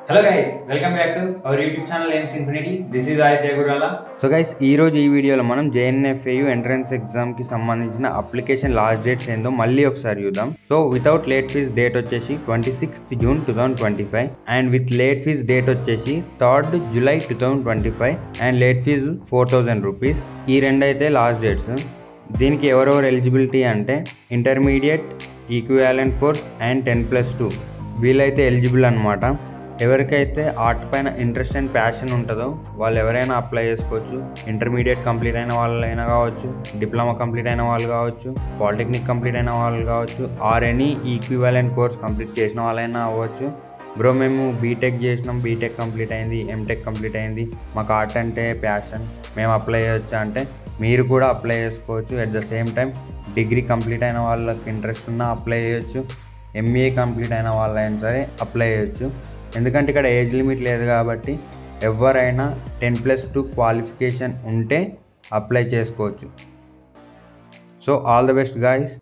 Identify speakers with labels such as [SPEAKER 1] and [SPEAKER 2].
[SPEAKER 1] Hello guys, welcome back to our YouTube channel Aims Infinity. This is Aditya Gurala. So guys, ఈ రోజు ఈ వీడియోలో మనం JNFAU entrance exam కి సంబంధించిన అప్లికేషన్ లాస్ట్ డేట్స్ ఏందో మళ్ళీ ఒకసారి చూద్దాం. So without late fee date వచ్చేసి 26th June 2025 and with late fee date వచ్చేసి 3rd July 2025 and late fee 4000 rupees. ఈ రెండు అయితే లాస్ట్ డేట్స్. దీనికి ఎవరెవరు ఎలిజిబిలిటీ అంటే ఇంటర్మీడియట్, ఈక్వివాలెంట్ కోర్స్ అండ్ 10+2 వీళ్ళైతే ఎలిజిబుల్ అనమాట. ఎవరికైతే ఆర్ట్ పైన ఇంట్రెస్ట్ అండ్ ప్యాషన్ ఉంటుందో వాళ్ళు ఎవరైనా అప్లై చేసుకోవచ్చు. ఇంటర్మీడియట్ కంప్లీట్ అయిన వాళ్ళైనా కావచ్చు, డిప్లొమా కంప్లీట్ అయిన వాళ్ళు కావచ్చు, పాలిటెక్నిక్ కంప్లీట్ అయిన వాళ్ళు కావచ్చు, or any equivalent course complete చేసిన వాళ్ళైనా అవ్వచ్చు. బ్రో మేము బీటెక్ చేసినాం, బీటెక్ కంప్లీట్ అయింది, ఎంటెక్ కంప్లీట్ అయింది, మాకు ఆర్ట్ అంటే ప్యాషన్, మేము అప్లై చేయొచ్చా అంటే మీరు కూడా అప్లై చేసుకోవచ్చు. At the same time degree complete అయిన వాళ్ళకి ఇంట్రెస్ట్ ఉన్నా అప్లై చేయొచ్చు, ఎంఏ కంప్లీట్ అయిన వాళ్ళైనా సరే అప్లై చేయొచ్చు. ఎందుకంటే ఇక్కడ ఏజ్ లిమిట్ లేదు కాబట్టి ఎవరైనా 10+2 క్వాలిఫికేషన్ ఉంటే అప్లై చేసుకోవచ్చు. So all the best guys.